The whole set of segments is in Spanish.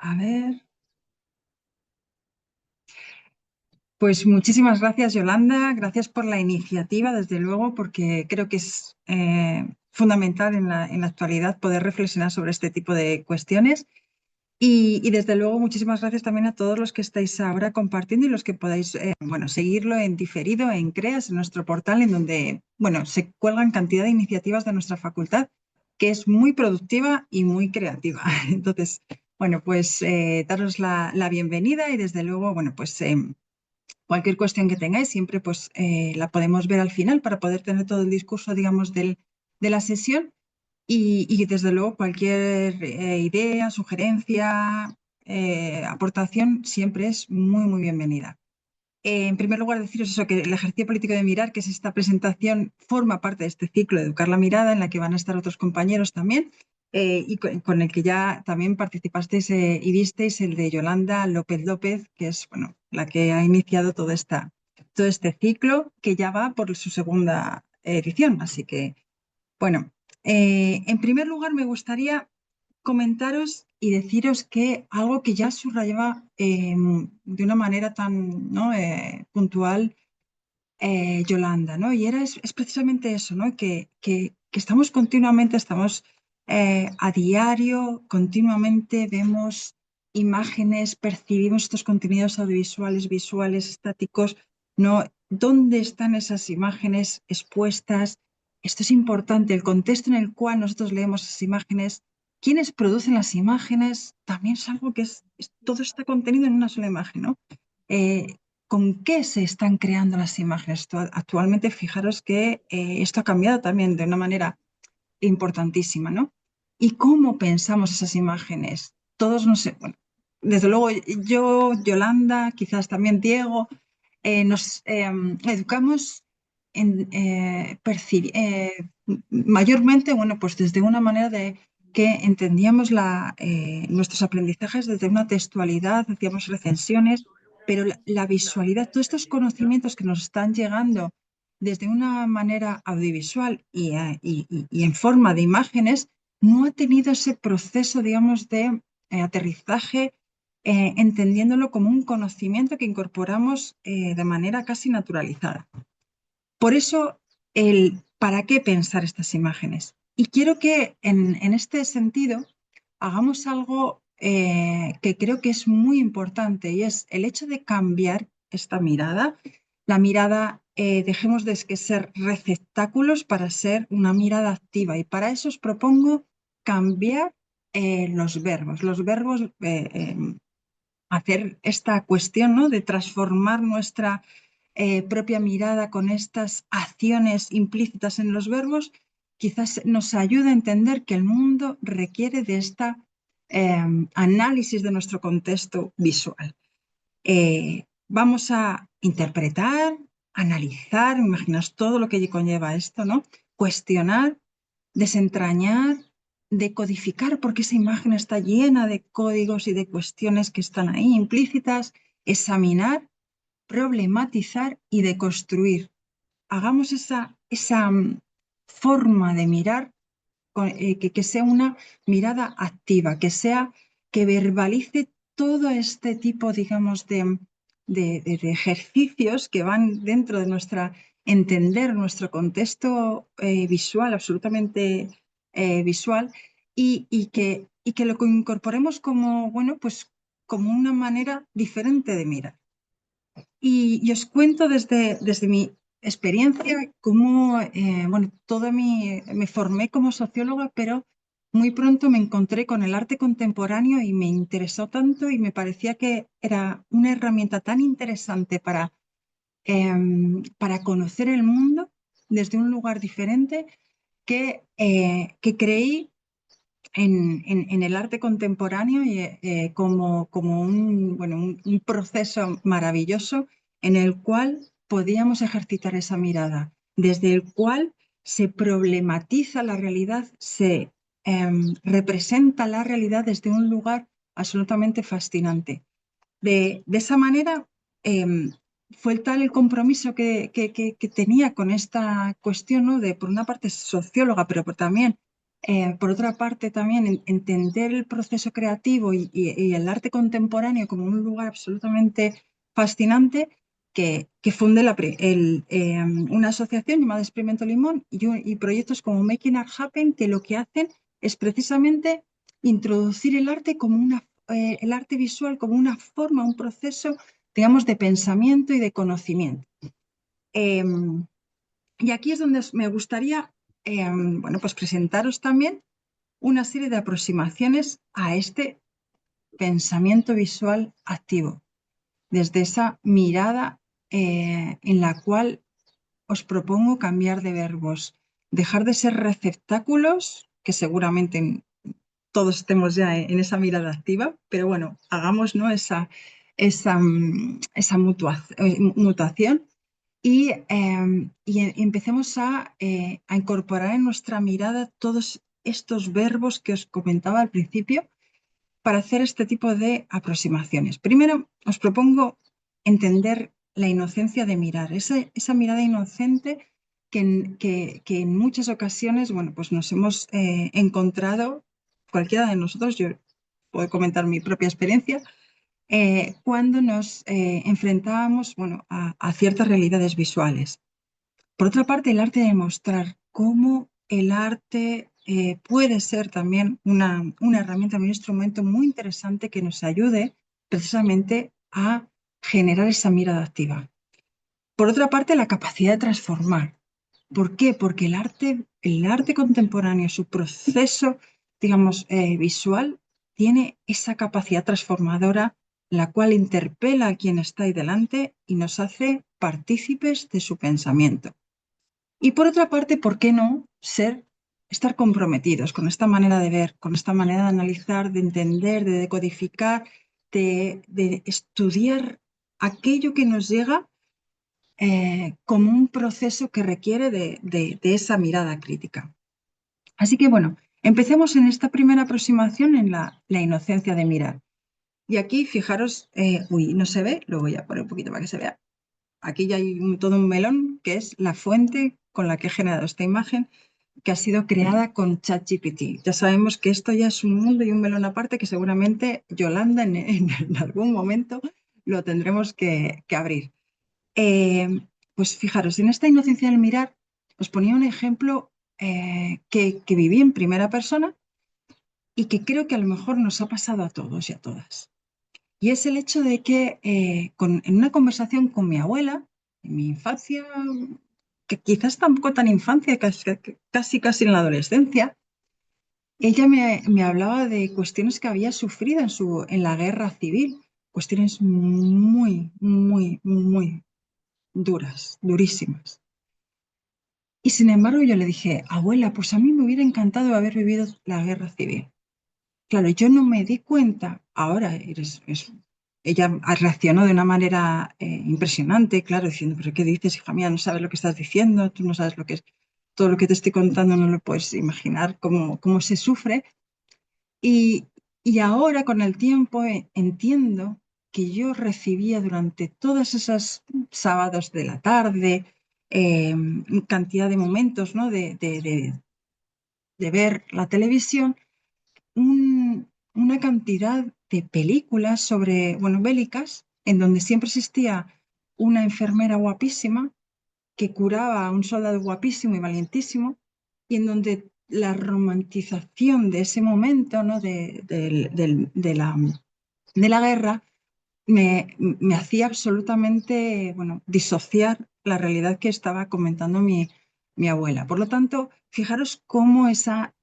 A ver, pues muchísimas gracias, Yolanda. Gracias por la iniciativa, desde luego, porque creo que es fundamental en la actualidad poder reflexionar sobre este tipo de cuestiones. Y desde luego, muchísimas gracias también a todos los que estáis ahora compartiendo y los que podáis, bueno, seguirlo en diferido, en CREAS, en nuestro portal, en donde, bueno, se cuelgan cantidad de iniciativas de nuestra facultad, que es muy productiva y muy creativa. Entonces, bueno, pues daros la bienvenida y desde luego, bueno, pues cualquier cuestión que tengáis siempre pues la podemos ver al final para poder tener todo el discurso, digamos, de la sesión y desde luego cualquier idea, sugerencia, aportación siempre es muy, muy bienvenida. En primer lugar, deciros eso, que el ejercicio político de mirar, que es esta presentación, forma parte de este ciclo de Educar la Mirada, en la que van a estar otros compañeros también, y con el que ya también participasteis y visteis el de Yolanda López López, que es bueno, la que ha iniciado todo este ciclo, que ya va por su segunda edición. Así que, bueno, en primer lugar me gustaría comentaros y deciros que algo que ya subrayaba de una manera tan ¿no? Puntual Yolanda, ¿no? Y es precisamente eso, ¿no? Que estamos continuamente, estamos a diario, continuamente vemos imágenes, percibimos estos contenidos audiovisuales, visuales, estáticos, ¿no? ¿Dónde están esas imágenes expuestas? Esto es importante, el contexto en el cual nosotros leemos esas imágenes, quiénes producen las imágenes, también es algo que todo está contenido en una sola imagen, ¿no? Eh, ¿Con qué se están creando las imágenes? Actualmente, fijaros que esto ha cambiado también de una manera importantísima, ¿no? ¿Y cómo pensamos esas imágenes? Todos, no sé, bueno, desde luego yo, Yolanda, quizás también Diego, nos educamos en mayormente, bueno, pues desde una manera de que entendíamos nuestros aprendizajes desde una textualidad, hacíamos recensiones, pero la visualidad, todos estos conocimientos que nos están llegando desde una manera audiovisual y en forma de imágenes, no ha tenido ese proceso, digamos, de aterrizaje, entendiéndolo como un conocimiento que incorporamos de manera casi naturalizada. Por eso, el ¿para qué pensar estas imágenes? Y quiero que en este sentido hagamos algo que creo que es muy importante y es el hecho de cambiar esta mirada. La mirada, dejemos de que ser receptáculos para ser una mirada activa y para eso os propongo cambiar los verbos. Los verbos, hacer esta cuestión, ¿no? De transformar nuestra propia mirada con estas acciones implícitas en los verbos, quizás nos ayuda a entender que el mundo requiere de esta análisis de nuestro contexto visual. Vamos a interpretar, analizar, imaginaos todo lo que conlleva esto, ¿no? Cuestionar, desentrañar, decodificar, porque esa imagen está llena de códigos y de cuestiones que están ahí implícitas, examinar, problematizar y deconstruir. Hagamos esa forma de mirar que sea una mirada activa, que verbalice todo este tipo, digamos, de ejercicios que van dentro de nuestra entender nuestro contexto visual, absolutamente visual, y que lo incorporemos como, bueno, pues como una manera diferente de mirar. Y os cuento desde mi experiencia cómo, bueno, me formé como socióloga, pero muy pronto me encontré con el arte contemporáneo y me interesó tanto y me parecía que era una herramienta tan interesante para conocer el mundo desde un lugar diferente que creí en el arte contemporáneo como bueno, un proceso maravilloso en el cual podíamos ejercitar esa mirada, desde el cual se problematiza la realidad, se representa la realidad desde un lugar absolutamente fascinante. De esa manera, fue tal el compromiso que tenía con esta cuestión, ¿no? De, por una parte, socióloga, pero también Por otra parte, también entender el proceso creativo y el arte contemporáneo como un lugar absolutamente fascinante que funde una asociación llamada Experimento Limón y proyectos como Making Art Happen, que lo que hacen es precisamente introducir el arte visual como una forma, un proceso, digamos, de pensamiento y de conocimiento. Y aquí es donde me gustaría, bueno, pues presentaros también una serie de aproximaciones a este pensamiento visual activo, desde esa mirada en la cual os propongo cambiar de verbos, dejar de ser receptáculos, que seguramente todos estemos ya en esa mirada activa, pero bueno, hagamos, ¿no?, esa mutación y empecemos a incorporar en nuestra mirada todos estos verbos que os comentaba al principio para hacer este tipo de aproximaciones. Primero, os propongo entender la inocencia de mirar, esa mirada inocente que en muchas ocasiones, bueno, pues nos hemos encontrado, cualquiera de nosotros, yo puedo comentar mi propia experiencia, cuando nos enfrentábamos, bueno, a ciertas realidades visuales. Por otra parte, el arte de mostrar cómo el arte puede ser también una herramienta, un instrumento muy interesante que nos ayude precisamente a generar esa mirada activa. Por otra parte, la capacidad de transformar. ¿Por qué? Porque el arte contemporáneo, su proceso, digamos, visual, tiene esa capacidad transformadora, la cual interpela a quien está ahí delante y nos hace partícipes de su pensamiento. Y por otra parte, ¿por qué no estar comprometidos con esta manera de ver, con esta manera de analizar, de entender, de decodificar, de estudiar aquello que nos llega como un proceso que requiere de esa mirada crítica? Así que bueno, empecemos en esta primera aproximación en la inocencia de mirar. Y aquí, fijaros, uy, no se ve, lo voy a poner un poquito para que se vea. Aquí ya hay todo un melón que es la fuente con la que he generado esta imagen, que ha sido creada con ChatGPT. Ya sabemos que esto ya es un mundo y un melón aparte que seguramente Yolanda en algún momento lo tendremos que abrir. Pues fijaros, en esta inocencia del mirar os ponía un ejemplo que viví en primera persona y que creo que a lo mejor nos ha pasado a todos y a todas. Y es el hecho de que en una conversación con mi abuela, en mi infancia, que quizás tampoco tan infancia, casi en la adolescencia, ella me hablaba de cuestiones que había sufrido en la guerra civil, cuestiones muy, muy, muy duras, durísimas. Y sin embargo yo le dije, abuela, pues a mí me hubiera encantado haber vivido la guerra civil. Claro, yo no me di cuenta, ahora ella reaccionó de una manera impresionante, claro, diciendo, pero ¿qué dices, hija mía? No sabes lo que estás diciendo, tú no sabes lo que es, todo lo que te estoy contando no lo puedes imaginar cómo se sufre. Y, y ahora con el tiempo entiendo que yo recibía durante todos esos sábados de la tarde, cantidad de momentos, ¿no?, de ver la televisión, una cantidad de películas sobre, bueno, bélicas, en donde siempre existía una enfermera guapísima que curaba a un soldado guapísimo y valientísimo, y en donde la romantización de ese momento, ¿no?, de la guerra me hacía absolutamente, bueno, disociar la realidad que estaba comentando mi abuela. Por lo tanto, fijaros cómo esa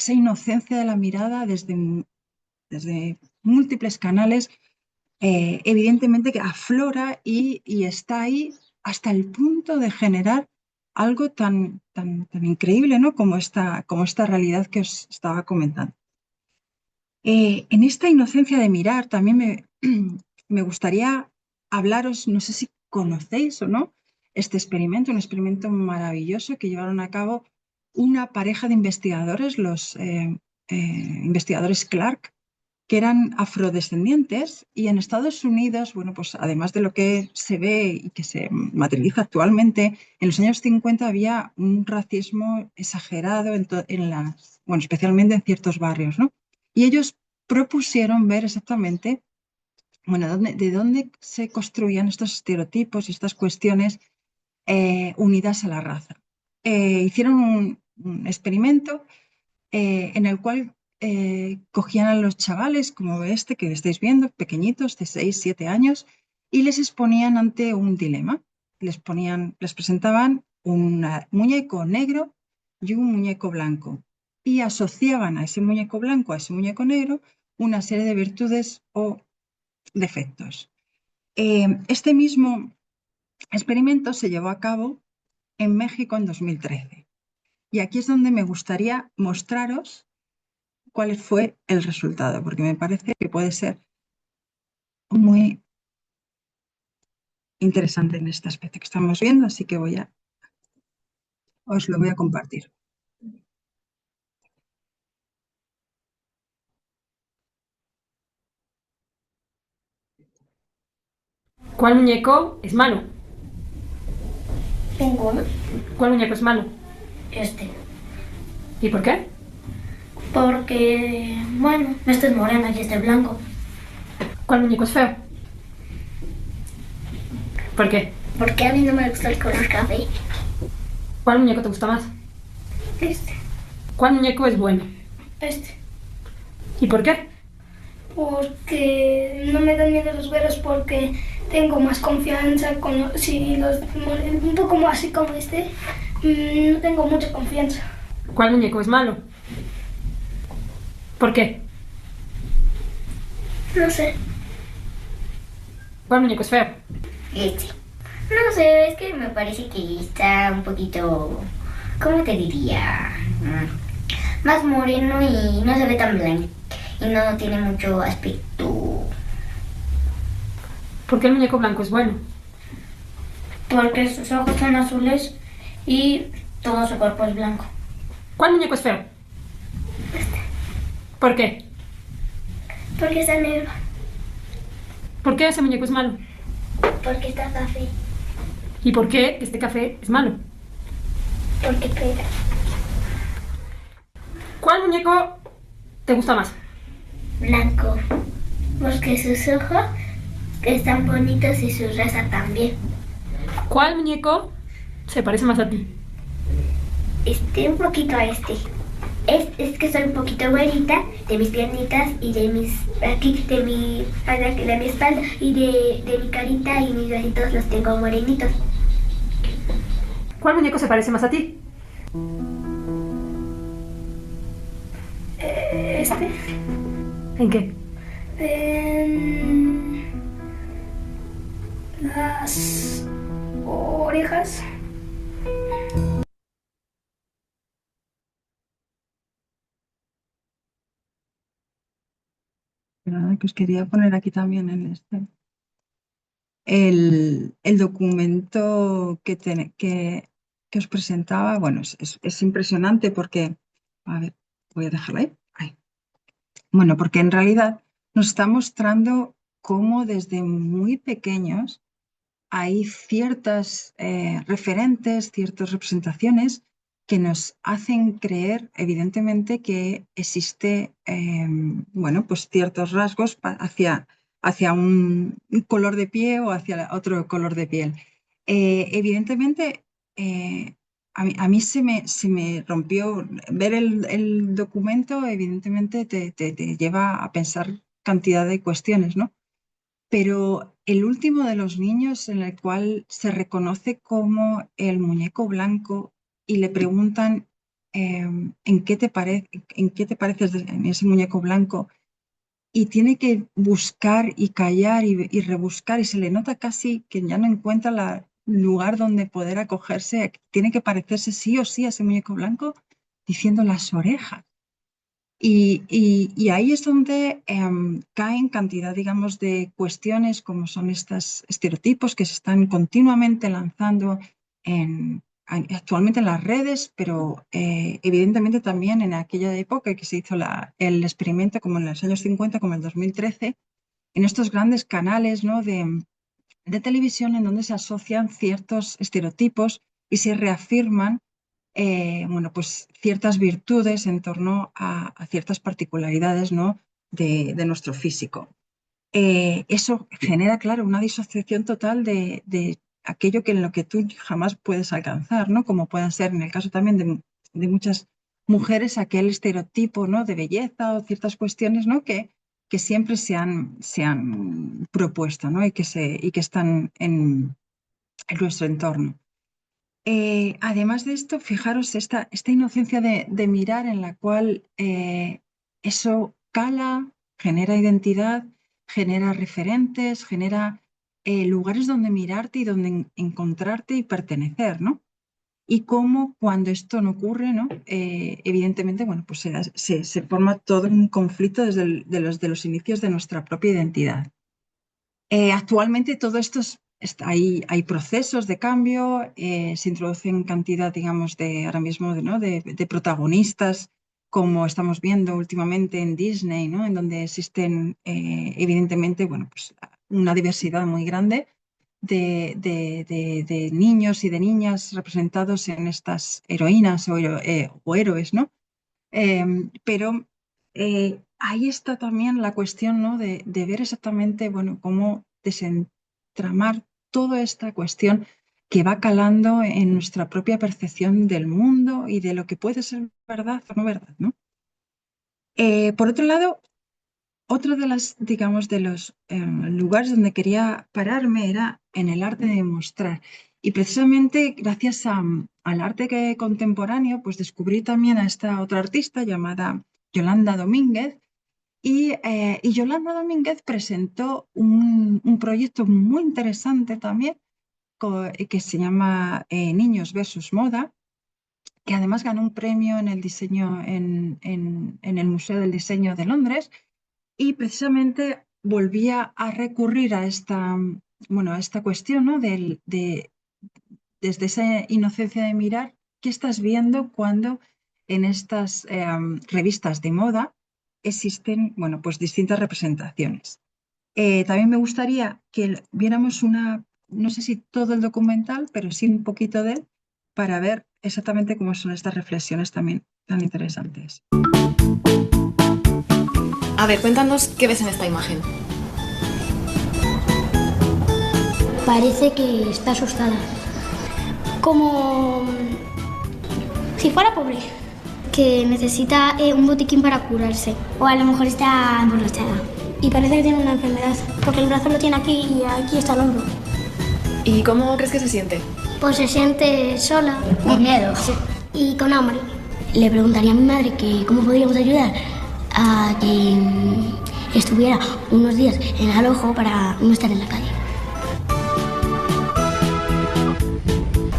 inocencia de la mirada desde múltiples canales, evidentemente que aflora y está ahí hasta el punto de generar algo tan increíble, ¿no?, como esta realidad que os estaba comentando. En esta inocencia de mirar también me gustaría hablaros, no sé si conocéis o no, este experimento, un experimento maravilloso que llevaron a cabo una pareja de investigadores, los investigadores Clark, que eran afrodescendientes, y en Estados Unidos, bueno, pues además de lo que se ve y que se materializa actualmente, en los años 50 había un racismo exagerado bueno, especialmente en ciertos barrios, ¿no? Y ellos propusieron ver exactamente, bueno, de dónde se construían estos estereotipos y estas cuestiones unidas a la raza. Hicieron un experimento en el cual cogían a los chavales, como este que estáis viendo, pequeñitos, de 6 7 años, y les exponían ante un dilema. Les presentaban un muñeco negro y un muñeco blanco, y asociaban a ese muñeco blanco, a ese muñeco negro, una serie de virtudes o defectos. Este mismo experimento se llevó a cabo en México en 2013. Y aquí es donde me gustaría mostraros cuál fue el resultado, porque me parece que puede ser muy interesante en este aspecto que estamos viendo, así que os lo voy a compartir. ¿Cuál muñeco es malo? Ninguno. ¿Cuál muñeco es malo? Este. ¿Y por qué? Porque, bueno, este es moreno y este es blanco. ¿Cuál muñeco es feo? ¿Por qué? Porque a mí no me gusta el color café. ¿Cuál muñeco te gusta más? Este. ¿Cuál muñeco es bueno? Este. ¿Y por qué? Porque no me dan miedo los güeros porque tengo más confianza con si los un poco más así como este. No tengo mucha confianza. ¿Cuál muñeco es malo? ¿Por qué? No sé. ¿Cuál muñeco es feo? Este. No sé, es que me parece que está un poquito, ¿cómo te diría? Más moreno y no se ve tan blanco. Y no tiene mucho aspecto. ¿Por qué el muñeco blanco es bueno? Porque sus ojos son azules y todo su cuerpo es blanco. ¿Cuál muñeco es feo? ¿Por qué? Porque está negro. ¿Por qué ese muñeco es malo? Porque está café. ¿Y por qué este café es malo? Porque pega. ¿Cuál muñeco te gusta más? Blanco. Porque sus ojos están bonitos y su raza también. ¿Cuál muñeco se parece más a ti? Un poquito a este. Es que soy un poquito güerita de mis piernitas y de mis aquí, de mi espalda y de mi carita y mis bracitos los tengo morenitos. ¿Cuál muñeco se parece más a ti? Este. ¿En qué? Las orejas. Nada, que os quería poner aquí también en el documento que os presentaba. Bueno, es impresionante porque, a ver, voy a dejarla ahí. Ahí. Bueno, porque en realidad nos está mostrando cómo desde muy pequeños hay ciertas referentes, ciertas representaciones que nos hacen creer, evidentemente, que existe, bueno, pues ciertos rasgos hacia un color de piel o hacia otro color de piel. Evidentemente, a mí se me rompió ver el documento, evidentemente te lleva a pensar cantidad de cuestiones, ¿no? Pero el último de los niños en el cual se reconoce como el muñeco blanco y le preguntan en qué te pareces en ese muñeco blanco, y tiene que buscar y callar y rebuscar, y se le nota casi que ya no encuentra el lugar donde poder acogerse, tiene que parecerse sí o sí a ese muñeco blanco, diciendo las orejas. Y ahí es donde caen cantidad, digamos, de cuestiones como son estos estereotipos que se están continuamente lanzando actualmente en las redes, pero evidentemente también en aquella época que se hizo el experimento, como en los años 50, como en el 2013, en estos grandes canales, ¿no?, de televisión en donde se asocian ciertos estereotipos y se reafirman bueno, pues ciertas virtudes en torno a ciertas particularidades, ¿no?, de nuestro físico. Eso genera, claro, una disociación total de aquello que en lo que tú jamás puedes alcanzar, ¿no? Como puede ser en el caso también de muchas mujeres, aquel estereotipo, ¿no?, de belleza o ciertas cuestiones, ¿no?, que siempre se han propuesto, ¿no?, y que están en nuestro entorno. Además de esto, fijaros esta inocencia de mirar en la cual eso cala, genera identidad, genera referentes, genera lugares donde mirarte y donde encontrarte y pertenecer, ¿no? Y cómo cuando esto no ocurre, ¿no? Evidentemente, bueno, pues se forma todo un conflicto desde de los inicios de nuestra propia identidad. Actualmente todo esto hay procesos de cambio, se introducen cantidad, digamos, ahora mismo ¿no?, de protagonistas, como estamos viendo últimamente en Disney, ¿no?, en donde existen evidentemente, bueno, pues una diversidad muy grande de niños y de niñas representados en estas heroínas o héroes, ¿no? Pero ahí está también la cuestión, ¿no?, de ver exactamente, bueno, cómo desentramar toda esta cuestión que va calando en nuestra propia percepción del mundo y de lo que puede ser verdad o no verdad, ¿no? Por otro lado, otro de digamos, de los lugares donde quería pararme era en el arte de mostrar. Y precisamente gracias al arte contemporáneo, pues descubrí también a esta otra artista llamada Yolanda Domínguez. Y Yolanda Domínguez presentó un proyecto muy interesante también que se llama Niños versus Moda, que además ganó un premio en el diseño en el Museo del Diseño de Londres. Y precisamente volvía a recurrir bueno, a esta cuestión, ¿no?, desde esa inocencia de mirar, ¿qué estás viendo cuando en estas revistas de moda existen, bueno, pues distintas representaciones? También me gustaría que viéramos no sé si todo el documental, pero sí un poquito de él, para ver exactamente cómo son estas reflexiones también tan interesantes. A ver, cuéntanos qué ves en esta imagen. Parece que está asustada. Como si fuera pobre. Que necesita un botiquín para curarse. O a lo mejor está emborrachada. Y parece que tiene una enfermedad, porque el brazo lo tiene aquí y aquí está el hombro. ¿Y cómo crees que se siente? Pues se siente sola. Con miedo. Sí. Y con hambre. Le preguntaría a mi madre que cómo podríamos ayudar a que estuviera unos días en el alojo para no estar en la calle.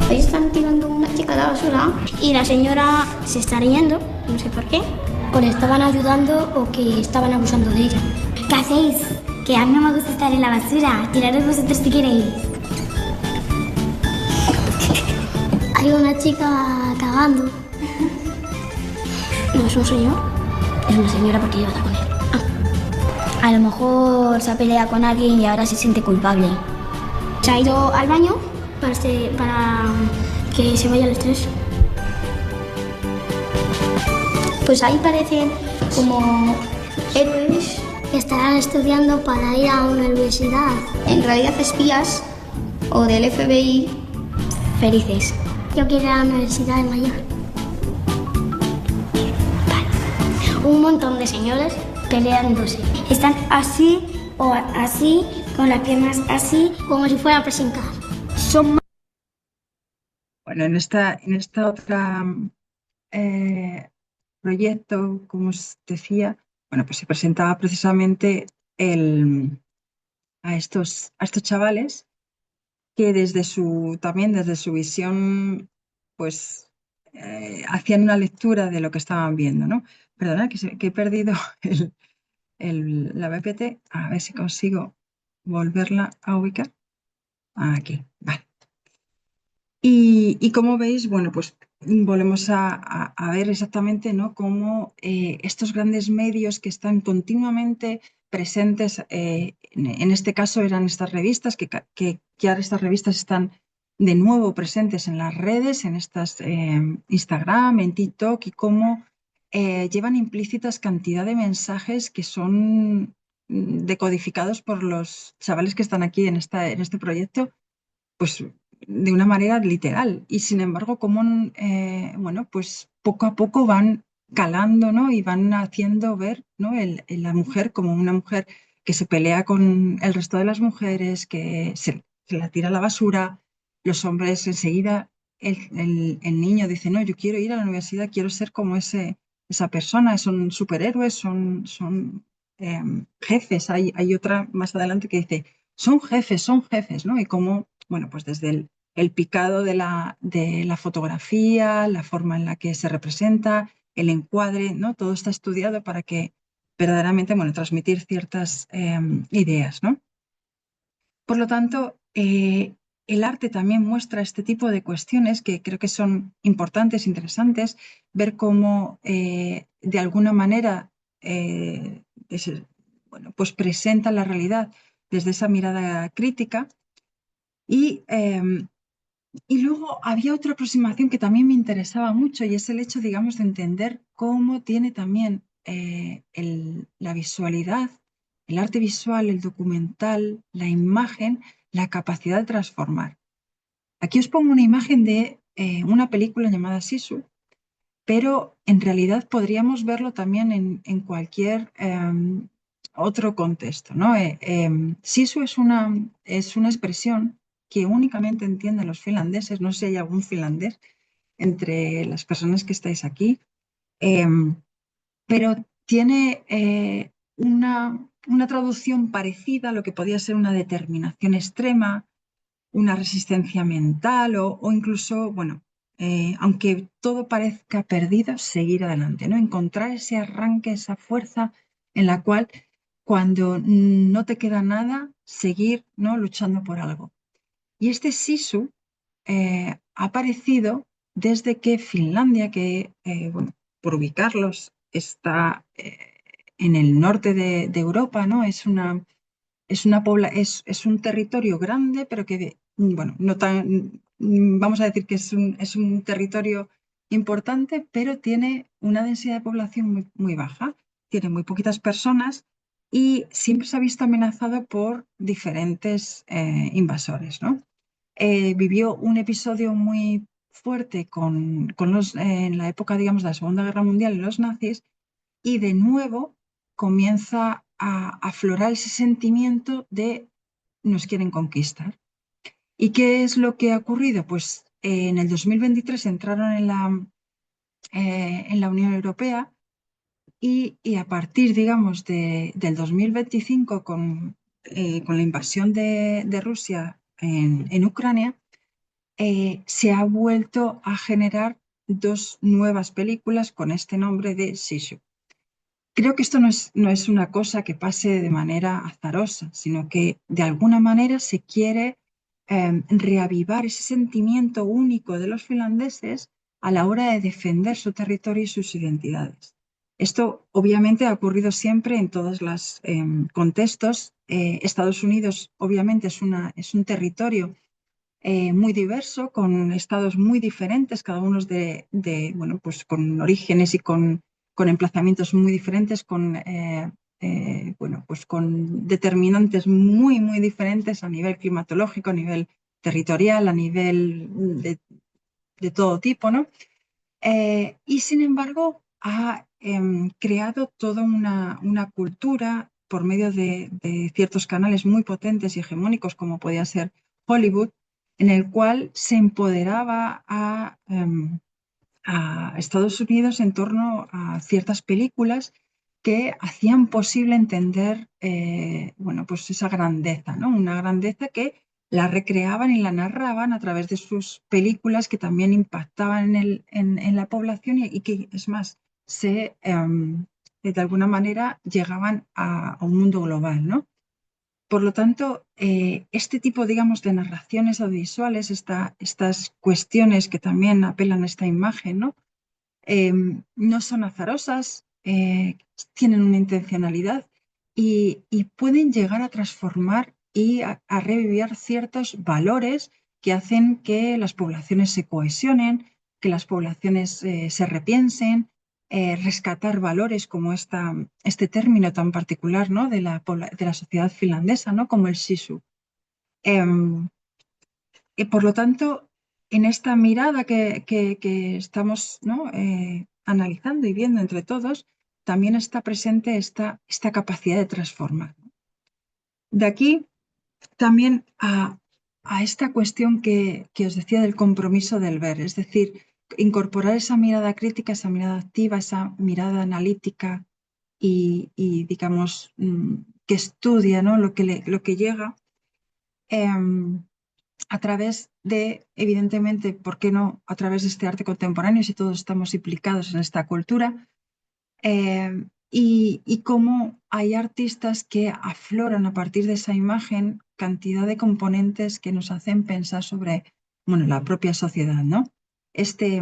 Ahí están tirando una chica a la basura y la señora se está riendo, no sé por qué. O le estaban ayudando o que estaban abusando de ella. ¿Qué hacéis? Que a mí no me gusta estar en la basura. Tiraros vosotros si queréis. Hay una chica cagando. No es un señor, es una señora porque lleva con él. A lo mejor se ha peleado con alguien y ahora se siente culpable. Se ha ido al baño para que se vaya el estrés. Pues ahí parecen como héroes que estarán estudiando para ir a una universidad. En realidad espías o del FBI felices. Yo quiero ir a la universidad de mayor. Un montón de señores peleándose. Están así o así, con las piernas así, como si fuera pressing car. Son Bueno, en esta otra proyecto, como os decía, bueno, pues se presentaba precisamente a estos chavales que también desde su visión, pues hacían una lectura de lo que estaban viendo, ¿no? Perdona, que he perdido la PPT, a ver si consigo volverla a ubicar. Aquí, vale. Y como veis, bueno, pues volvemos a ver exactamente, ¿no? Cómo estos grandes medios que están continuamente presentes, en este caso eran estas revistas, que ahora estas revistas están de nuevo presentes en las redes, en estas Instagram, en TikTok, y cómo llevan implícitas cantidad de mensajes que son decodificados por los chavales que están aquí en este proyecto, pues de una manera literal. Y sin embargo, como bueno, pues poco a poco van calando, ¿no? Y van haciendo ver, ¿no? La mujer como una mujer que se pelea con el resto de las mujeres, que se la tira a la basura. Los hombres enseguida, el niño dice, no, yo quiero ir a la universidad, quiero ser como esa persona, son superhéroes, son jefes. Hay otra más adelante que dice, son jefes, ¿no? Y como, bueno, pues desde el picado de la fotografía, la forma en la que se representa, el encuadre, ¿no? Todo está estudiado para que verdaderamente, bueno, transmitir ciertas ideas, ¿no? Por lo tanto, el arte también muestra este tipo de cuestiones que creo que son importantes, interesantes, ver cómo de alguna manera bueno, pues presenta la realidad desde esa mirada crítica. Y luego había otra aproximación que también me interesaba mucho, y es el hecho, digamos, de entender cómo tiene también la visualidad, el arte visual, el documental, la imagen, la capacidad de transformar. Aquí os pongo una imagen de una película llamada Sisu, pero en realidad podríamos verlo también en cualquier otro contexto, ¿no? Sisu es una expresión que únicamente entienden los finlandeses. No sé si hay algún finlandés entre las personas que estáis aquí, pero tiene una traducción parecida a lo que podía ser una determinación extrema, una resistencia mental o incluso, bueno, aunque todo parezca perdido, seguir adelante, ¿no? Encontrar ese arranque, esa fuerza en la cual cuando no te queda nada, seguir, ¿no? Luchando por algo. Y este sisu ha aparecido desde que Finlandia, que, bueno, por ubicarlos, está en el norte de Europa, ¿no? Es un territorio grande, pero que, bueno, no tan, vamos a decir que es un territorio importante, pero tiene una densidad de población muy, muy baja, tiene muy poquitas personas y siempre se ha visto amenazado por diferentes invasores, ¿no? Vivió un episodio muy fuerte en la época, digamos, de la Segunda Guerra Mundial y los nazis, y de nuevo comienza a aflorar ese sentimiento de nos quieren conquistar. ¿Y qué es lo que ha ocurrido? Pues en el 2023 entraron en la Unión Europea y a partir, digamos, del 2025 con la invasión de Rusia en Ucrania, se ha vuelto a generar dos nuevas películas con este nombre de Sisu. Creo que esto no es una cosa que pase de manera azarosa, sino que de alguna manera se quiere reavivar ese sentimiento único de los finlandeses a la hora de defender su territorio y sus identidades. Esto obviamente ha ocurrido siempre en todos los contextos. Estados Unidos obviamente es un territorio muy diverso, con estados muy diferentes, cada uno bueno, pues con orígenes y con emplazamientos muy diferentes, bueno, pues con determinantes muy, muy diferentes a nivel climatológico, a nivel territorial, a nivel de todo tipo, ¿no? Y sin embargo ha creado toda una cultura por medio de ciertos canales muy potentes y hegemónicos, como podía ser Hollywood, en el cual se empoderaba a Estados Unidos en torno a ciertas películas que hacían posible entender, bueno, pues esa grandeza, ¿no? Una grandeza que la recreaban y la narraban a través de sus películas, que también impactaban en la población y que, es más, de alguna manera llegaban a un mundo global, ¿no? Por lo tanto, este tipo, digamos, de narraciones audiovisuales, estas cuestiones que también apelan a esta imagen, ¿no? No son azarosas, tienen una intencionalidad y pueden llegar a transformar y a revivir ciertos valores que hacen que las poblaciones se cohesionen, que las poblaciones se repiensen, rescatar valores como este término tan particular, ¿no? de la sociedad finlandesa, ¿no? Como el sisu. Y por lo tanto, en esta mirada que estamos, ¿no? Analizando y viendo entre todos, también está presente esta capacidad de transformar. De aquí también a esta cuestión que os decía del compromiso del ver, es decir, incorporar esa mirada crítica, esa mirada activa, esa mirada analítica y digamos, que estudia, ¿no? lo que llega. A través de, evidentemente, ¿por qué no? A través de este arte contemporáneo, si todos estamos implicados en esta cultura, y cómo hay artistas que afloran a partir de esa imagen cantidad de componentes que nos hacen pensar sobre, bueno, la propia sociedad, ¿no? Este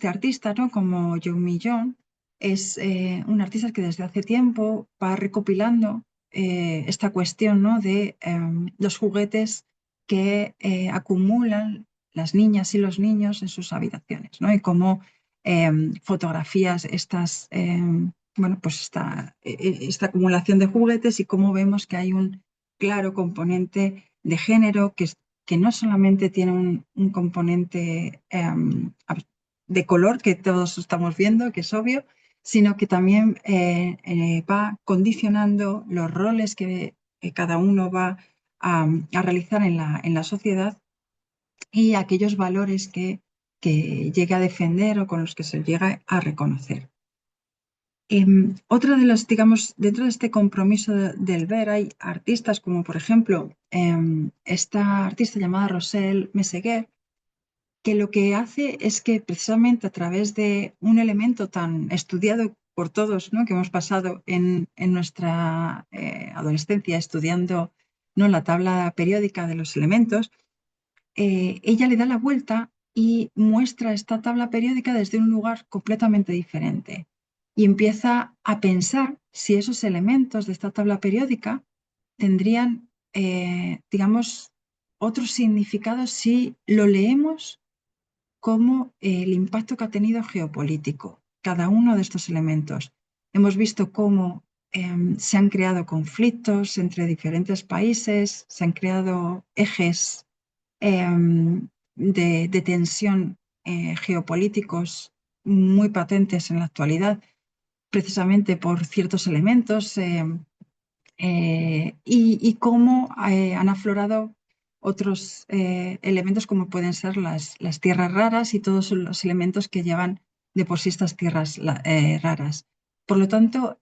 artista, ¿no? Como Young Jong, es un artista que desde hace tiempo va recopilando esta cuestión, ¿no? de los juguetes que acumulan las niñas y los niños en sus habitaciones, ¿no? Y cómo fotografías bueno, pues esta acumulación de juguetes y cómo vemos que hay un claro componente de género que no solamente tiene un componente de color que todos estamos viendo, que es obvio, sino que también va condicionando los roles que cada uno va a realizar en la sociedad y aquellos valores que llega a defender o con los que se llega a reconocer. Otra de los, digamos, dentro de este compromiso del ver hay artistas como por ejemplo esta artista llamada Roselle Meseguer, que lo que hace es que precisamente a través de un elemento tan estudiado por todos, ¿no? que hemos pasado en nuestra adolescencia estudiando, ¿no? la tabla periódica de los elementos, ella le da la vuelta y muestra esta tabla periódica desde un lugar completamente diferente y empieza a pensar si esos elementos de esta tabla periódica tendrían, digamos, otro significado si lo leemos como el impacto que ha tenido geopolítico cada uno de estos elementos. Hemos visto cómo se han creado conflictos entre diferentes países, se han creado ejes de tensión geopolíticos muy patentes en la actualidad, precisamente por ciertos elementos y cómo han aflorado otros elementos como pueden ser las tierras raras y todos los elementos que llevan de por sí estas tierras raras. Por lo tanto,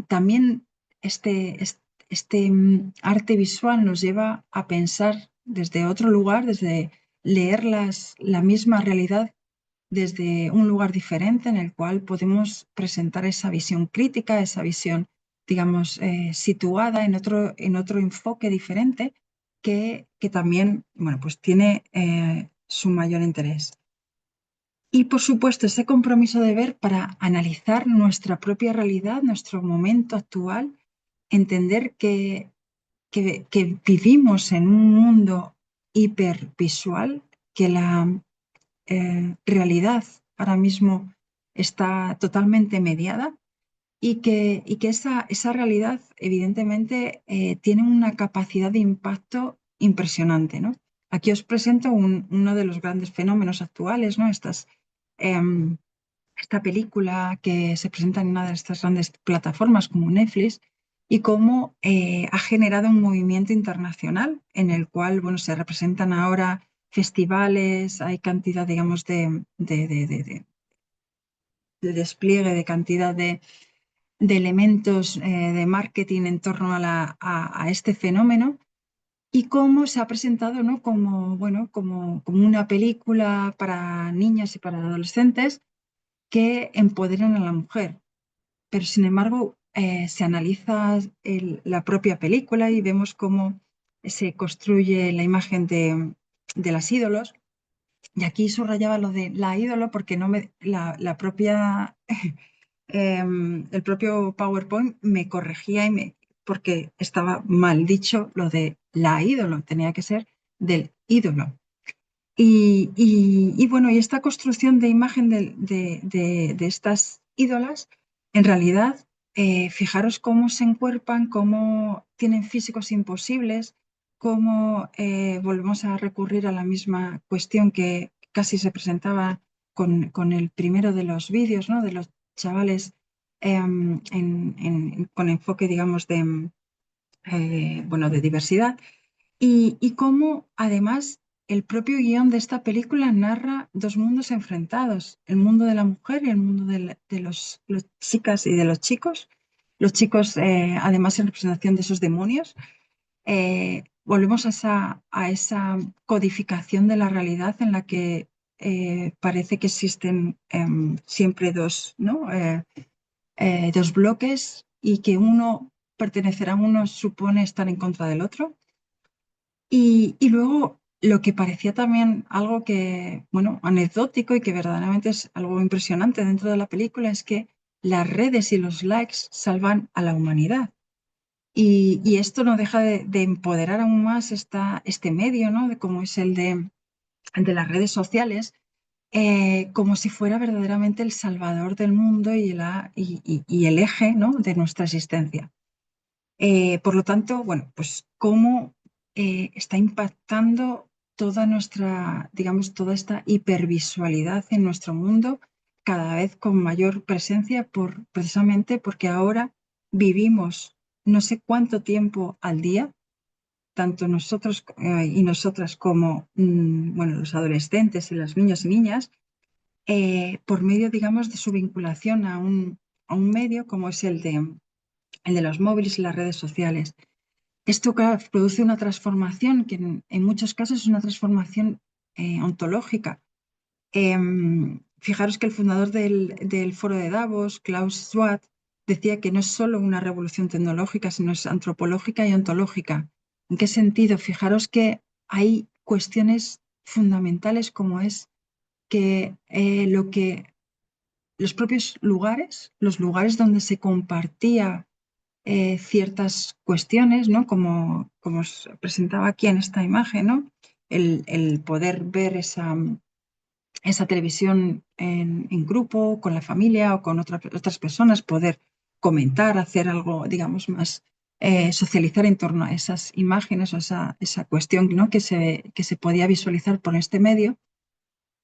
también este arte visual nos lleva a pensar desde otro lugar, desde leer la misma realidad desde un lugar diferente en el cual podemos presentar esa visión crítica, esa visión, digamos, situada en otro enfoque diferente que también, bueno, pues tiene su mayor interés. Y por supuesto, ese compromiso de ver para analizar nuestra propia realidad, nuestro momento actual, entender que vivimos en un mundo hipervisual, que la realidad ahora mismo está totalmente mediada y que esa realidad evidentemente tiene una capacidad de impacto impresionante, ¿no? Aquí os presento uno de los grandes fenómenos actuales, ¿no? Esta película que se presenta en una de estas grandes plataformas como Netflix y cómo ha generado un movimiento internacional en el cual, bueno, se representan ahora festivales, hay cantidad, digamos, de despliegue, de cantidad de elementos de marketing en torno a este fenómeno y cómo se ha presentado, ¿no? como una película para niñas y para adolescentes que empoderan a la mujer. Pero sin embargo, se analiza la propia película y vemos cómo se construye la imagen de las ídolos. Y aquí subrayaba lo de la ídolo porque la propia, el propio PowerPoint me corregía porque estaba mal dicho lo de la ídolo, tenía que ser del ídolo. Y bueno, y esta construcción de imagen de estas ídolas, en realidad, fijaros cómo se encuerpan, cómo tienen físicos imposibles, cómo volvemos a recurrir a la misma cuestión que casi se presentaba con el primero de los vídeos, ¿no? De los chavales con enfoque, digamos, bueno, de diversidad. Y cómo además el propio guión de esta película narra dos mundos enfrentados, el mundo de la mujer y el mundo de los chicas y de los chicos. Los chicos, además, en representación de esos demonios. Volvemos a esa codificación de la realidad en la que parece que existen siempre dos, ¿no? Dos bloques y que pertenecer a uno supone estar en contra del otro. Y luego lo que parecía también algo que, bueno, anecdótico y que verdaderamente es algo impresionante dentro de la película es que las redes y los likes salvan a la humanidad. Y esto no deja de empoderar aún más este medio, ¿no? Como es el de las redes sociales, como si fuera verdaderamente el salvador del mundo y el eje, ¿no? De nuestra existencia. Por lo tanto, bueno, pues cómo está impactando toda nuestra, digamos, toda esta hipervisualidad en nuestro mundo cada vez con mayor presencia precisamente porque ahora vivimos no sé cuánto tiempo al día, tanto nosotros y nosotras como bueno, los adolescentes y los niños y niñas, por medio, digamos, de su vinculación a un medio como es el de los móviles y las redes sociales. Esto produce una transformación que en muchos casos es una transformación ontológica. Fijaros que el fundador del foro de Davos, Klaus Schwab, decía que no es solo una revolución tecnológica, sino es antropológica y ontológica. ¿En qué sentido? Fijaros que hay cuestiones fundamentales como es que los propios lugares, los lugares donde se compartía ciertas cuestiones, ¿no? Como os presentaba aquí en esta imagen, ¿no? El poder ver esa televisión en grupo, con la familia o con otras personas, poder comentar, hacer algo, digamos, más, socializar en torno a esas imágenes o esa cuestión, ¿no? que se podía visualizar por este medio,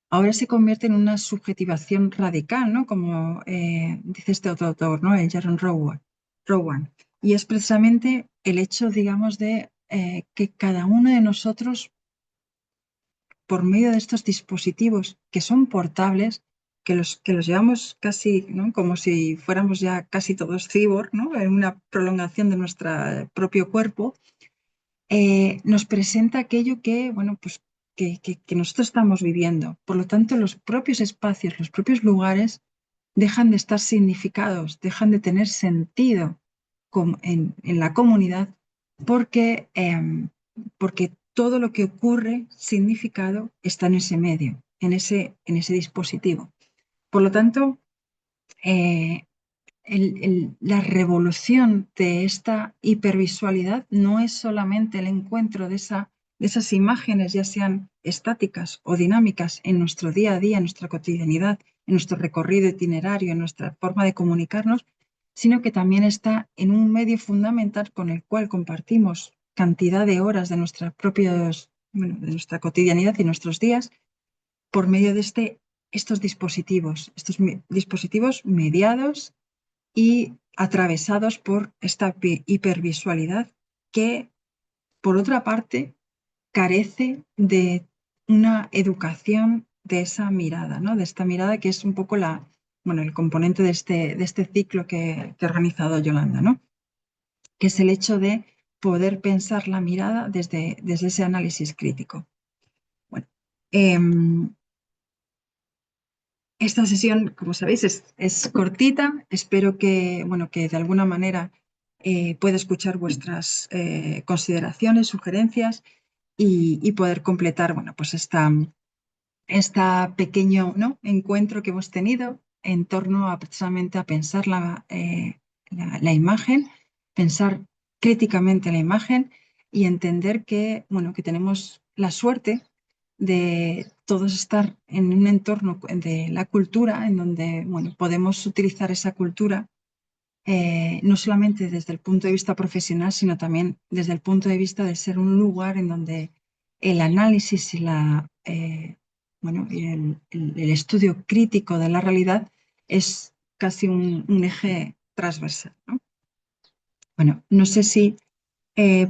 ahora se convierte en una subjetivación radical, ¿no? Como dice este otro autor, ¿no? El Jaron Rowan. Y es precisamente el hecho, digamos, de que cada uno de nosotros, por medio de estos dispositivos que son portables, que los llevamos casi, ¿no? Como si fuéramos ya casi todos cyborg, ¿no? En una prolongación de nuestro propio cuerpo, nos presenta aquello que, bueno, pues que nosotros estamos viviendo. Por lo tanto, los propios espacios, los propios lugares dejan de estar significados, dejan de tener sentido en la comunidad porque, porque todo lo que ocurre significado está en ese medio, en ese dispositivo. Por lo tanto, la revolución de esta hipervisualidad no es solamente el encuentro de esas imágenes, ya sean estáticas o dinámicas, en nuestro día a día, en nuestra cotidianidad, en nuestro recorrido itinerario, en nuestra forma de comunicarnos, sino que también está en un medio fundamental con el cual compartimos cantidad de horas de de nuestra cotidianidad y nuestros días por medio de estos dispositivos mediados y atravesados por esta hipervisualidad que, por otra parte, carece de una educación de esa mirada, ¿no? De esta mirada que es un poco el componente de este ciclo que ha organizado Yolanda, ¿no? Que es el hecho de poder pensar la mirada desde ese análisis crítico. Bueno, Esta sesión, como sabéis, es cortita. Espero que, bueno, que de alguna manera pueda escuchar vuestras consideraciones, sugerencias y poder completar, bueno, pues este pequeño, ¿no?, encuentro que hemos tenido en torno a precisamente a pensar la imagen, pensar críticamente la imagen y entender que, bueno, que tenemos la suerte de todos estar en un entorno de la cultura en donde, bueno, podemos utilizar esa cultura no solamente desde el punto de vista profesional, sino también desde el punto de vista de ser un lugar en donde el análisis y bueno, y el estudio crítico de la realidad es casi un eje transversal, ¿no? Bueno, no sé si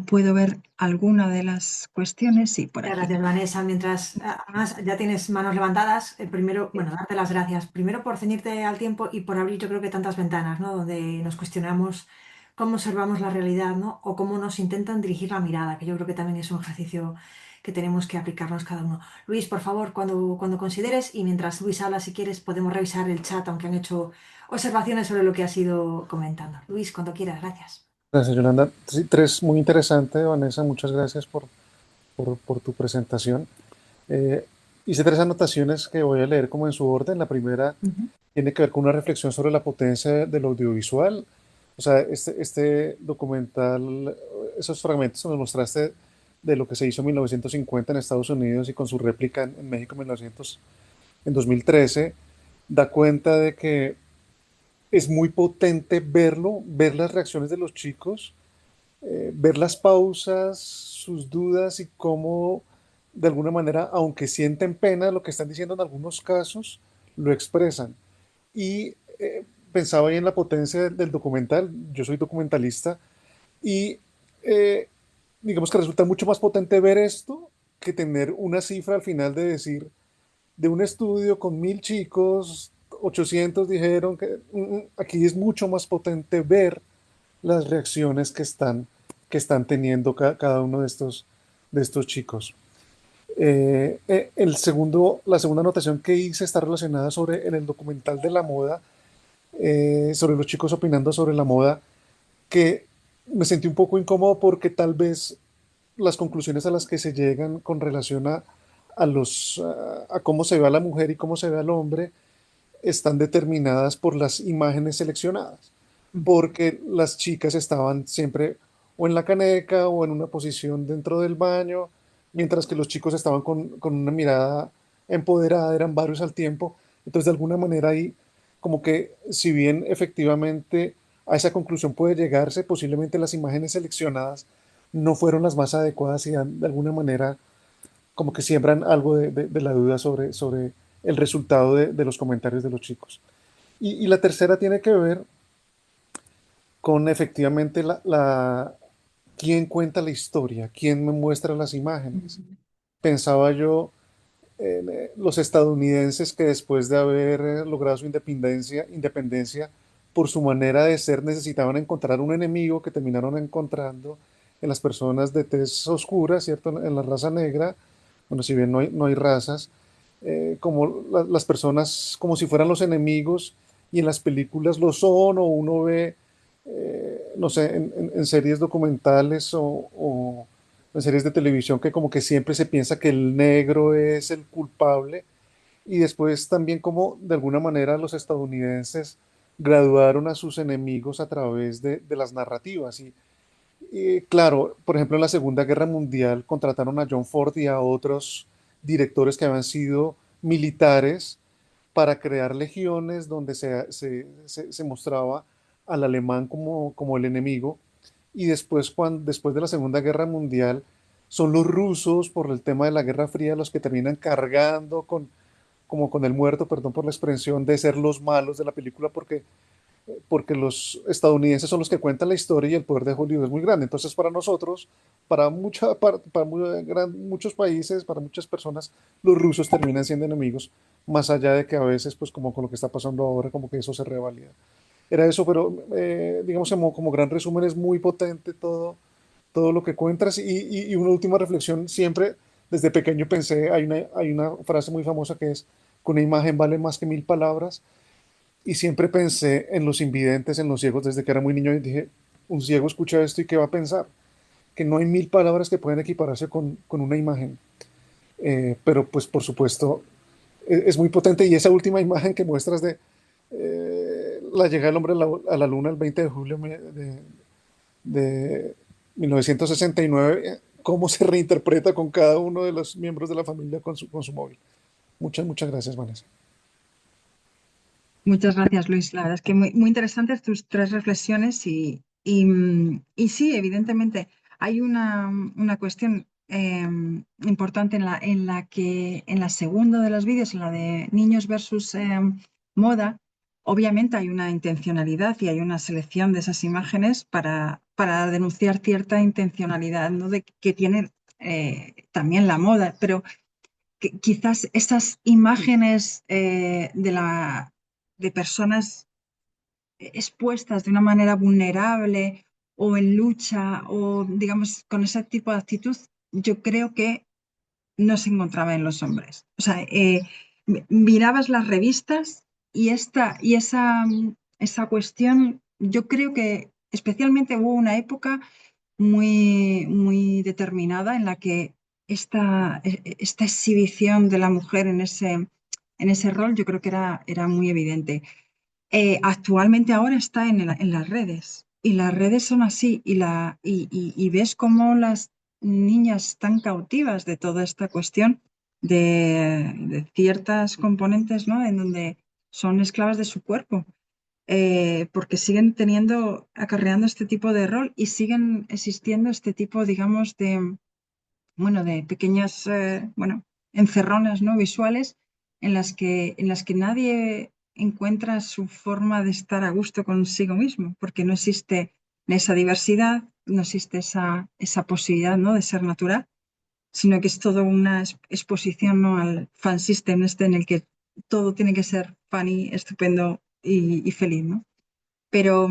puedo ver alguna de las cuestiones. Sí, por Muchas aquí. gracias, Vanessa. Mientras, además, ya tienes manos levantadas, primero, bueno, darte las gracias. Primero por ceñirte al tiempo y por abrir, yo creo que tantas ventanas, ¿no? Donde nos cuestionamos cómo observamos la realidad, ¿no? O cómo nos intentan dirigir la mirada, que yo creo que también es un ejercicio que tenemos que aplicarnos cada uno. Luis, por favor, cuando consideres, y mientras Luis habla, si quieres, podemos revisar el chat, aunque han hecho observaciones sobre lo que has ido comentando. Luis, cuando quieras, gracias. Gracias, Yolanda. Sí, tres, muy interesante, Vanessa. Muchas gracias por tu presentación. Hice tres anotaciones que voy a leer como en su orden. La primera tiene que ver con una reflexión sobre la potencia del audiovisual. O sea, este documental, esos fragmentos que nos mostraste de lo que se hizo en 1950 en Estados Unidos y con su réplica en México en 2013, da cuenta de que es muy potente verlo, ver las reacciones de los chicos, ver las pausas, sus dudas y cómo, de alguna manera, aunque sienten pena, lo que están diciendo en algunos casos, lo expresan. Y pensaba ahí en la potencia del documental. Yo soy documentalista y digamos que resulta mucho más potente ver esto que tener una cifra al final de decir, de un estudio con 1000 chicos, 800 dijeron que aquí es mucho más potente ver las reacciones que están teniendo cada uno de estos chicos. La segunda anotación que hice está relacionada en el documental de la moda, sobre los chicos opinando sobre la moda, que me sentí un poco incómodo porque tal vez las conclusiones a las que se llegan con relación a cómo se ve a la mujer y cómo se ve al hombre están determinadas por las imágenes seleccionadas, porque las chicas estaban siempre o en la caneca o en una posición dentro del baño, mientras que los chicos estaban con una mirada empoderada, eran varios al tiempo. Entonces, de alguna manera ahí, como que si bien efectivamente a esa conclusión puede llegarse, posiblemente las imágenes seleccionadas no fueron las más adecuadas y de alguna manera como que siembran algo de la duda sobre el resultado de los comentarios de los chicos. Y la tercera tiene que ver con efectivamente quién cuenta la historia, quién me muestra las imágenes. Pensaba yo en los estadounidenses que después de haber logrado su independencia, por su manera de ser, necesitaban encontrar un enemigo que terminaron encontrando en las personas de tez oscura, ¿cierto? En la raza negra. Bueno, si bien no hay razas, como las personas como si fueran los enemigos y en las películas lo son, o uno ve, no sé, en series documentales o en series de televisión que como que siempre se piensa que el negro es el culpable, y después también como de alguna manera los estadounidenses graduaron a sus enemigos a través de las narrativas. Y claro, por ejemplo, en la Segunda Guerra Mundial contrataron a John Ford y a otros directores que habían sido militares para crear legiones donde se mostraba al alemán como el enemigo. Y después de la Segunda Guerra Mundial, son los rusos, por el tema de la Guerra Fría, los que terminan cargando como con el muerto, perdón por la expresión, de ser los malos de la película, porque los estadounidenses son los que cuentan la historia y el poder de Hollywood es muy grande. Entonces, para nosotros, para muchos países, para muchas personas, los rusos terminan siendo enemigos, más allá de que a veces, pues como con lo que está pasando ahora, como que eso se revalida. Era eso, pero digamos como gran resumen es muy potente todo lo que cuentas. Y una última reflexión, siempre desde pequeño pensé, hay una frase muy famosa que es: que una imagen vale más que 1000 palabras, y siempre pensé en los invidentes, en los ciegos, desde que era muy niño, y dije, un ciego escucha esto y ¿qué va a pensar? Que no hay 1000 palabras que puedan equipararse con una imagen. Pero pues por supuesto es muy potente, y esa última imagen que muestras de la llegada del hombre a la luna el 20 de julio de 1969, cómo se reinterpreta con cada uno de los miembros de la familia con su móvil. Muchas, muchas gracias, Vanessa. Muchas gracias, Luis. La verdad es que muy interesantes tus tres reflexiones y sí, evidentemente hay una cuestión importante en la que en la segunda de los vídeos, en la de niños versus moda, obviamente hay una intencionalidad y hay una selección de esas imágenes para denunciar cierta intencionalidad, ¿no? De que tiene también la moda, pero que quizás esas imágenes de personas expuestas de una manera vulnerable o en lucha o digamos con ese tipo de actitud, yo creo que no se encontraba en los hombres. O sea, mirabas las revistas y esa cuestión, yo creo que especialmente hubo una época muy determinada en la que esta exhibición de la mujer en ese rol yo creo que era muy evidente. Actualmente ahora está en las redes y las redes son así y ves cómo las niñas están cautivas de toda esta cuestión de ciertas componentes, ¿no? En donde son esclavas de su cuerpo, porque siguen acarreando este tipo de rol y siguen existiendo este tipo, digamos, de pequeñas, encerronas, ¿no? Visuales en las que nadie encuentra su forma de estar a gusto consigo mismo, porque no existe esa diversidad, no existe esa posibilidad, ¿no? De ser natural, sino que es todo una exposición, ¿no? Al fan system en el que todo tiene que ser funny, estupendo y feliz, ¿no? Pero,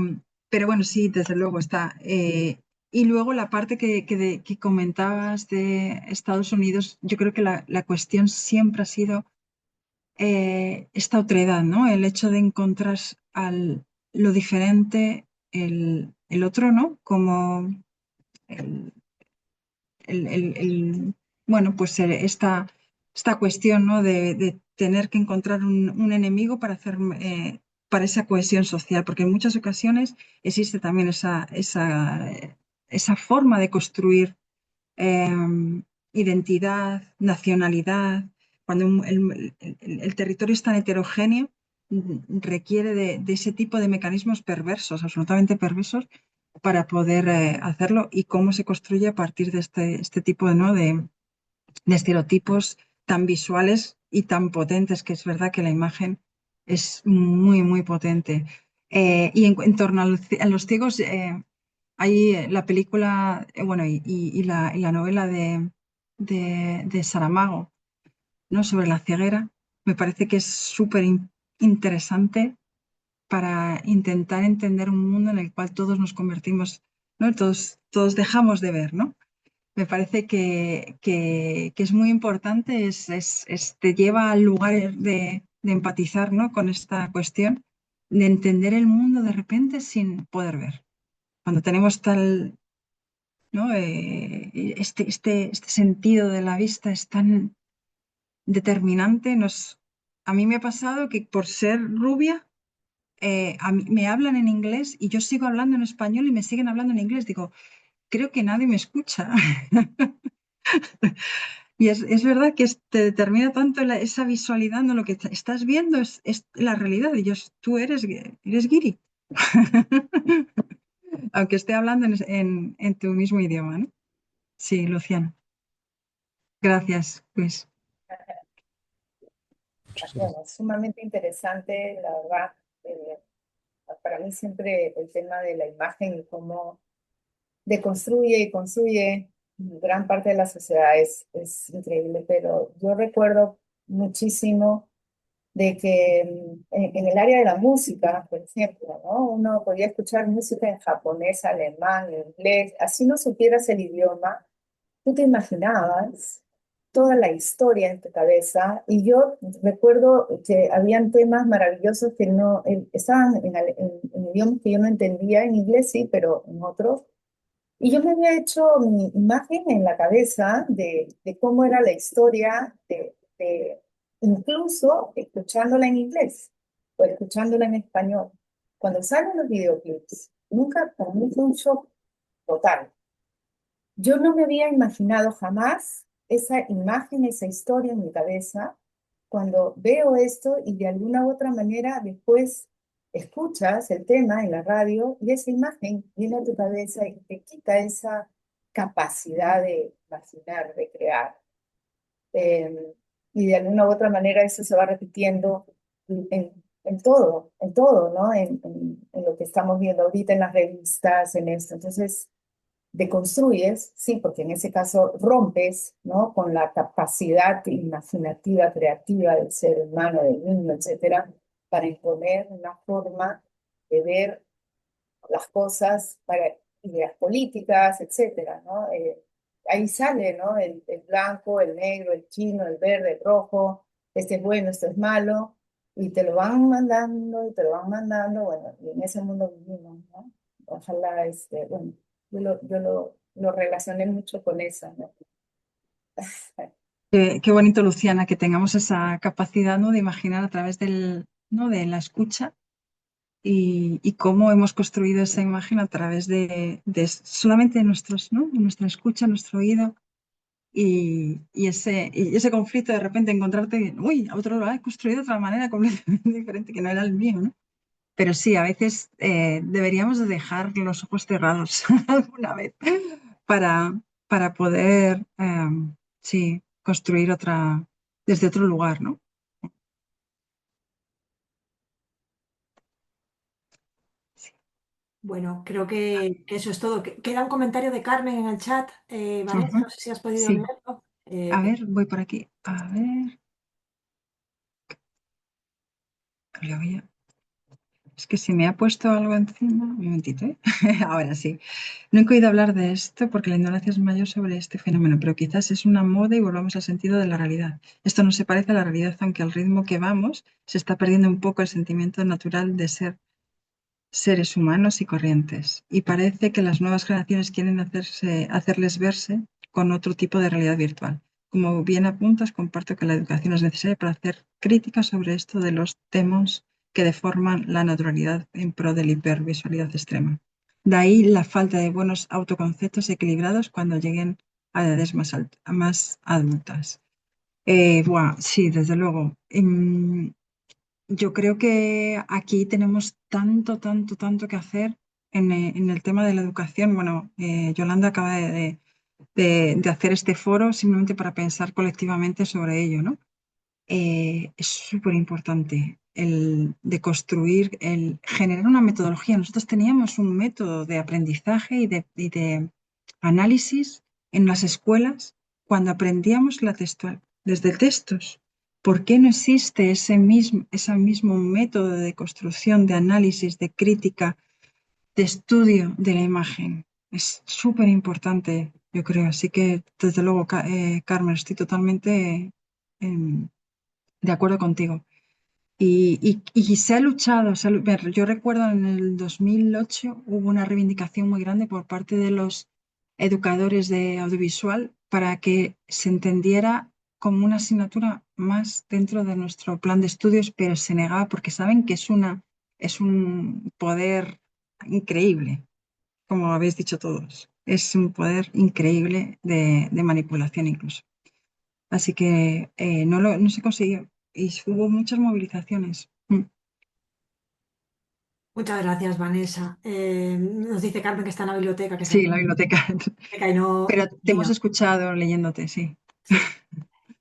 pero bueno, sí, desde luego está. Y luego la parte que comentabas de Estados Unidos, yo creo que la cuestión siempre ha sido esta otredad, ¿no? El hecho de encontrar lo diferente, el otro, ¿no? Como el, bueno, pues esta cuestión, ¿no? De tener que encontrar un enemigo para esa cohesión social, porque en muchas ocasiones existe también esa forma de construir eh, identidad, nacionalidad, cuando el territorio es tan heterogéneo, requiere de ese tipo de mecanismos perversos, absolutamente perversos, para poder hacerlo y cómo se construye a partir de este tipo ¿no? de estereotipos tan visuales y tan potentes, que es verdad que la imagen es muy, muy potente. Y en torno a los ciegos, hay la película, bueno, y la novela de Saramago, ¿no? Sobre la ceguera, me parece que es súper interesante para intentar entender un mundo en el cual todos nos convertimos, ¿no? Todos dejamos de ver, ¿no? Me parece que es muy importante, te lleva al lugar de empatizar, ¿no? Con esta cuestión, de entender el mundo de repente sin poder ver. Cuando tenemos ¿no? Este sentido de la vista es tan determinante. A mí me ha pasado que por ser rubia, me hablan en inglés y yo sigo hablando en español y me siguen hablando en inglés. Digo, creo que nadie me escucha. Y es verdad que te determina tanto esa visualidad, ¿no? Lo que estás viendo es la realidad. Y tú eres guiri, aunque esté hablando en tu mismo idioma, ¿no? Sí, Luciano. Gracias, Luis. Muchas gracias. Bueno, sumamente interesante, la verdad. eh, para mí siempre el tema de la imagen y cómo deconstruye y construye gran parte de la sociedad es increíble, pero yo recuerdo muchísimo de que en el área de la música, por ejemplo, ¿no? Uno podía escuchar música en japonés, alemán, inglés, así no supieras el idioma, tú te imaginabas toda la historia en tu cabeza. Y yo recuerdo que habían temas maravillosos que no estaban en idiomas que yo no entendía, en inglés sí, pero en otros. Y yo me había hecho mi imagen en la cabeza de cómo era la historia, incluso escuchándola en inglés o escuchándola en español. Cuando salen los videoclips, nunca, para mí fue un shock total. Yo no me había imaginado jamás esa imagen, esa historia en mi cabeza. Cuando veo esto y de alguna u otra manera después escuchas el tema en la radio y esa imagen viene a tu cabeza y te quita esa capacidad de imaginar, de crear. Y de alguna u otra manera eso se va repitiendo en todo, ¿no? En lo que estamos viendo ahorita en las revistas, en esto. Entonces, deconstruyes, sí, porque en ese caso rompes, ¿no? Con la capacidad imaginativa, creativa del ser humano, del niño, etcétera, para imponer una forma de ver las cosas para ideas políticas, etcétera, ¿no? Ahí sale, ¿no? El blanco, el negro, el chino, el verde, el rojo, este es bueno, este es malo, y te lo van mandando, y te lo van mandando, bueno, y en ese mundo vivimos, ¿no? Ojalá, bueno, lo relacioné mucho con eso, ¿no? Qué bonito, Luciana, que tengamos esa capacidad, ¿no? De imaginar a través ¿no? de la escucha y cómo hemos construido esa imagen a través de solamente ¿no? De nuestra escucha, nuestro oído y ese conflicto de repente encontrarte, uy, otro lo ha construido de otra manera completamente diferente que no era el mío, ¿no? Pero sí, a veces deberíamos de dejar los ojos cerrados alguna vez para, para poder, sí, construir desde otro lugar, ¿no? Bueno, creo que eso es todo. Queda un comentario de Carmen en el chat. Vanessa, Ujú. no sé si has podido Sí, leerlo. a ver, voy por aquí. A ver, lo voy a- es que si me ha puesto algo encima, un momentito, ¿eh? Ahora sí. No he oído hablar de esto porque la ignorancia es mayor sobre este fenómeno, pero quizás es una moda y volvamos al sentido de la realidad. Esto no se parece a la realidad, aunque al ritmo que vamos se está perdiendo un poco el sentimiento natural de ser seres humanos y corrientes. Y parece que las nuevas generaciones quieren hacerles verse con otro tipo de realidad virtual. Como bien apuntas, comparto que la educación es necesaria para hacer críticas sobre esto de los temas que deforman la naturalidad en pro de la hipervisualidad extrema. De ahí la falta de buenos autoconceptos equilibrados cuando lleguen a edades más adultas. Sí, desde luego. Yo creo que aquí tenemos tanto, tanto, tanto que hacer en el tema de la educación. Bueno, Yolanda acaba de hacer este foro simplemente para pensar colectivamente sobre ello, ¿no? Es súper importante el de construir, el generar una metodología. Nosotros teníamos un método de aprendizaje y de análisis en las escuelas cuando aprendíamos la textual, desde textos. ¿Por qué no existe ese mismo método de construcción, de análisis, de crítica, de estudio de la imagen? Es súper importante, yo creo. Así que, desde luego, Carmen, estoy totalmente em, de acuerdo contigo. Y se ha luchado, yo recuerdo en el 2008 hubo una reivindicación muy grande por parte de los educadores de audiovisual para que se entendiera como una asignatura más dentro de nuestro plan de estudios, pero se negaba porque saben que es un poder increíble, como habéis dicho todos. Es un poder increíble de manipulación incluso. Así que no se consiguió y hubo muchas movilizaciones. Muchas gracias, Vanessa. Nos dice Carmen que está en la biblioteca, que está Sí, en la la biblioteca. biblioteca y no. Pero te hemos escuchado leyéndote, sí. Sí.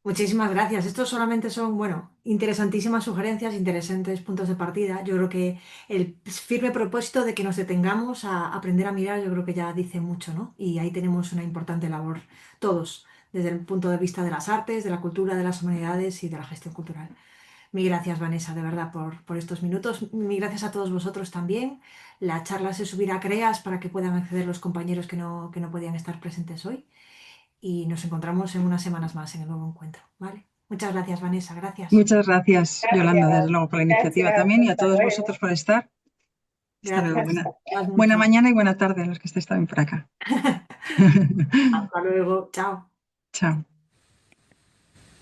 Muchísimas gracias. Estos solamente son, bueno, interesantísimas sugerencias, interesantes puntos de partida. Yo creo que el firme propósito de que nos detengamos a aprender a mirar, yo creo que ya dice mucho, ¿no? Y ahí tenemos una importante labor todos, desde el punto de vista de las artes, de la cultura, de las humanidades y de la gestión cultural. Mil gracias, Vanessa, de verdad, por estos minutos. Mil gracias a todos vosotros también. La charla se subirá a Creas para que puedan acceder los compañeros que no podían estar presentes hoy. y nos encontramos en unas semanas más en el nuevo encuentro, ¿vale? Muchas gracias, Vanessa, gracias. Muchas gracias, Yolanda, desde luego, por la iniciativa Gracias, también y a hasta todos luego. vosotros por estar. Hasta luego. Gracias. Buena mañana y buena tarde a los que estáis también por acá. Hasta luego, chao. Chao.